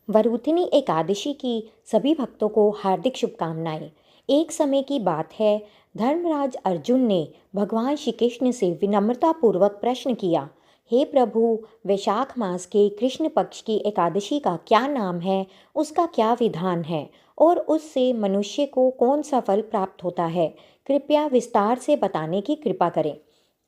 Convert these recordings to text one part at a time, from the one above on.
वरुथिनी एकादशी की सभी भक्तों को हार्दिक शुभकामनाएं। एक समय की बात है, धर्मराज अर्जुन ने भगवान श्री कृष्ण से विनम्रतापूर्वक प्रश्न किया, हे प्रभु, वैशाख मास के कृष्ण पक्ष की एकादशी का क्या नाम है, उसका क्या विधान है और उससे मनुष्य को कौन सा फल प्राप्त होता है? कृपया विस्तार से बताने की कृपा करें।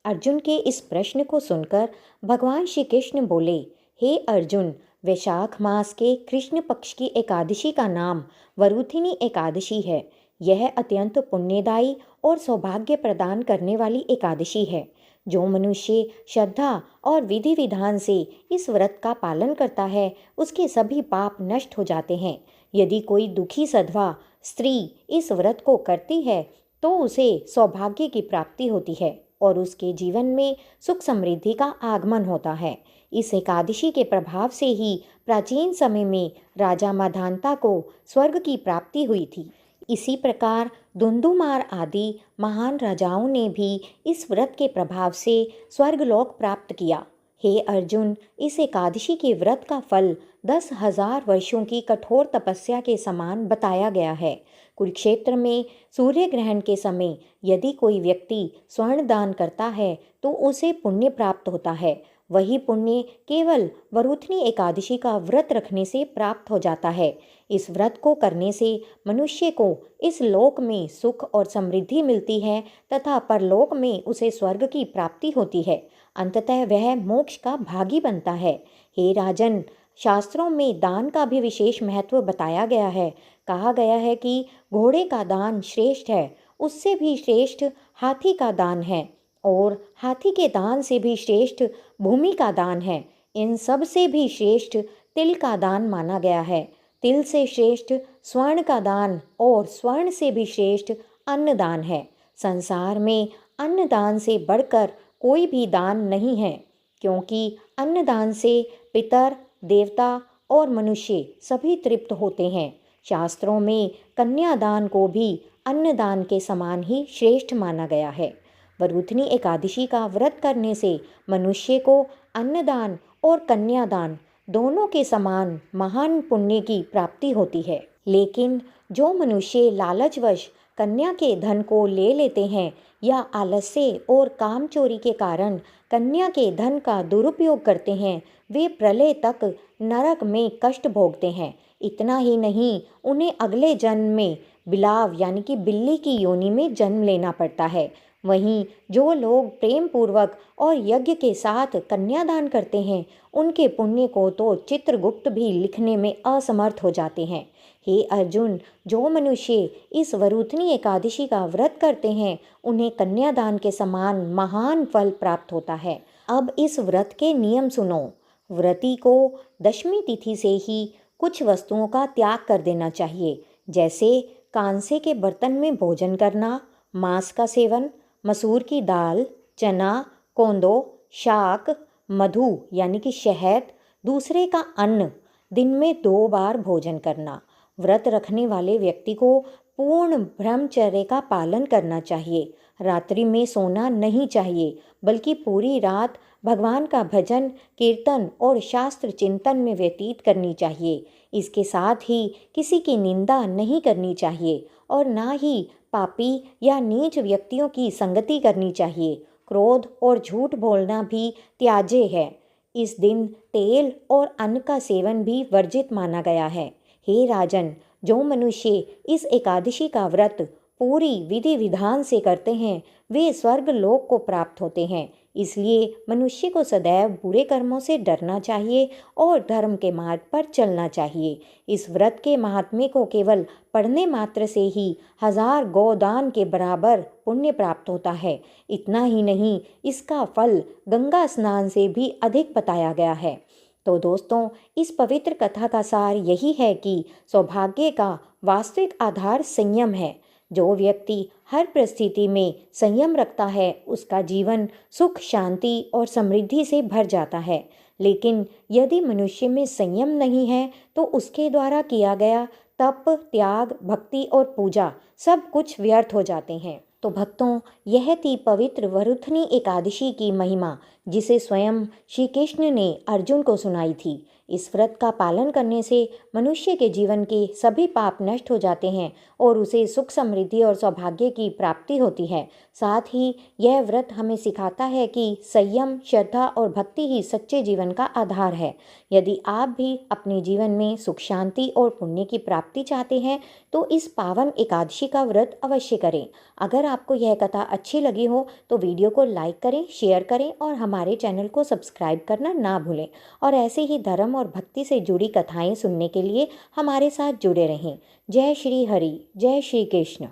अर्जुन के इस प्रश्न को सुनकर भगवान श्री कृष्ण बोले, हे अर्जुन, वैशाख मास के कृष्ण पक्ष की एकादशी का नाम वरुथिनी एकादशी है। यह अत्यंत पुण्यदायी और सौभाग्य प्रदान करने वाली एकादशी है। जो मनुष्य श्रद्धा और विधि विधान से इस व्रत का पालन करता है, उसके सभी पाप नष्ट हो जाते हैं। यदि कोई दुखी सधवा स्त्री इस व्रत को करती है तो उसे सौभाग्य की प्राप्ति होती है और उसके जीवन में सुख समृद्धि का आगमन होता है। इस एकादशी के प्रभाव से ही प्राचीन समय में राजा माधांता को स्वर्ग की प्राप्ति हुई थी। इसी प्रकार धुंधुमार आदि महान राजाओं ने भी इस व्रत के प्रभाव से स्वर्गलोक प्राप्त किया। हे अर्जुन, इस एकादशी के व्रत का फल 10,000 वर्षों की कठोर तपस्या के समान बताया गया है। कुरुक्षेत्र में सूर्य ग्रहण के समय यदि कोई व्यक्ति स्वर्ण दान करता है तो उसे पुण्य प्राप्त होता है। वही पुण्य केवल वरुथनी एकादशी का व्रत रखने से प्राप्त हो जाता है। इस व्रत को करने से मनुष्य को इस लोक में सुख और समृद्धि मिलती है तथा परलोक में उसे स्वर्ग की प्राप्ति होती है। अंततः वह मोक्ष का भागी बनता है। हे राजन, शास्त्रों में दान का भी विशेष महत्व बताया गया है। कहा गया है कि घोड़े का दान श्रेष्ठ है, उससे भी श्रेष्ठ हाथी का दान है और हाथी के दान से भी श्रेष्ठ भूमि का दान है। इन सब से भी श्रेष्ठ तिल का दान माना गया है। तिल से श्रेष्ठ स्वर्ण का दान और स्वर्ण से भी श्रेष्ठ अन्नदान है। संसार में अन्नदान से बढ़कर कोई भी दान नहीं है, क्योंकि अन्नदान से पितर, देवता और मनुष्य सभी तृप्त होते हैं। शास्त्रों में कन्यादान को भी अन्नदान के समान ही श्रेष्ठ माना गया है। वरुथनी एकादशी का व्रत करने से मनुष्य को अन्नदान और कन्यादान दोनों के समान महान पुण्य की प्राप्ति होती है। लेकिन जो मनुष्य लालचवश कन्या के धन को ले लेते हैं या आलस्य और कामचोरी के कारण कन्या के धन का दुरुपयोग करते हैं, वे प्रलय तक नरक में कष्ट भोगते हैं। इतना ही नहीं, उन्हें अगले जन्म में बिलाव यानी कि बिल्ली की योनि में जन्म लेना पड़ता है। वहीं जो लोग प्रेम पूर्वक और यज्ञ के साथ कन्यादान करते हैं, उनके पुण्य को तो चित्रगुप्त भी लिखने में असमर्थ हो जाते हैं। हे अर्जुन, जो मनुष्य इस वरुथनी एकादशी का व्रत करते हैं, उन्हें कन्यादान के समान महान फल प्राप्त होता है। अब इस व्रत के नियम सुनो। व्रती को दशमी तिथि से ही कुछ वस्तुओं का त्याग कर देना चाहिए, जैसे कांसे के बर्तन में भोजन करना, मांस का सेवन, मसूर की दाल, चना, कोंदो, शाक, मधु यानी कि शहद, दूसरे का अन्न, दिन में 2 बार भोजन करना। व्रत रखने वाले व्यक्ति को पूर्ण ब्रह्मचर्य का पालन करना चाहिए। रात्रि में सोना नहीं चाहिए, बल्कि पूरी रात भगवान का भजन, कीर्तन और शास्त्र चिंतन में व्यतीत करनी चाहिए। इसके साथ ही किसी की निंदा नहीं करनी चाहिए और ना ही पापी या नीच व्यक्तियों की संगति करनी चाहिए। क्रोध और झूठ बोलना भी त्याज्य है। इस दिन तेल और अन्न का सेवन भी वर्जित माना गया है। हे राजन, जो मनुष्य इस एकादशी का व्रत पूरी विधि विधान से करते हैं, वे स्वर्ग लोक को प्राप्त होते हैं। इसलिए मनुष्य को सदैव बुरे कर्मों से डरना चाहिए और धर्म के मार्ग पर चलना चाहिए। इस व्रत के महात्म्य को केवल पढ़ने मात्र से ही 1000 गोदान के बराबर पुण्य प्राप्त होता है। इतना ही नहीं, इसका फल गंगा स्नान से भी अधिक बताया गया है। तो दोस्तों, इस पवित्र कथा का सार यही है कि सौभाग्य का वास्तविक आधार संयम है। जो व्यक्ति हर परिस्थिति में संयम रखता है, उसका जीवन सुख, शांति और समृद्धि से भर जाता है। लेकिन यदि मनुष्य में संयम नहीं है तो उसके द्वारा किया गया तप, त्याग, भक्ति और पूजा सब कुछ व्यर्थ हो जाते हैं। तो भक्तों, यह थी पवित्र वरुथनी एकादशी की महिमा, जिसे स्वयं श्री कृष्ण ने अर्जुन को सुनाई थी। इस व्रत का पालन करने से मनुष्य के जीवन के सभी पाप नष्ट हो जाते हैं और उसे सुख समृद्धि और सौभाग्य की प्राप्ति होती है। साथ ही यह व्रत हमें सिखाता है कि संयम, श्रद्धा और भक्ति ही सच्चे जीवन का आधार है। यदि आप भी अपने जीवन में सुख, शांति और पुण्य की प्राप्ति चाहते हैं तो इस पावन एकादशी का व्रत अवश्य करें। अगर आपको यह कथा अच्छी लगी हो तो वीडियो को लाइक करें, शेयर करें और हमारे चैनल को सब्सक्राइब करना ना भूलें। और ऐसे ही धर्म और भक्ति से जुड़ी कथाएं सुनने के लिए हमारे साथ जुड़े रहें। जय श्री हरि, जय श्री कृष्ण।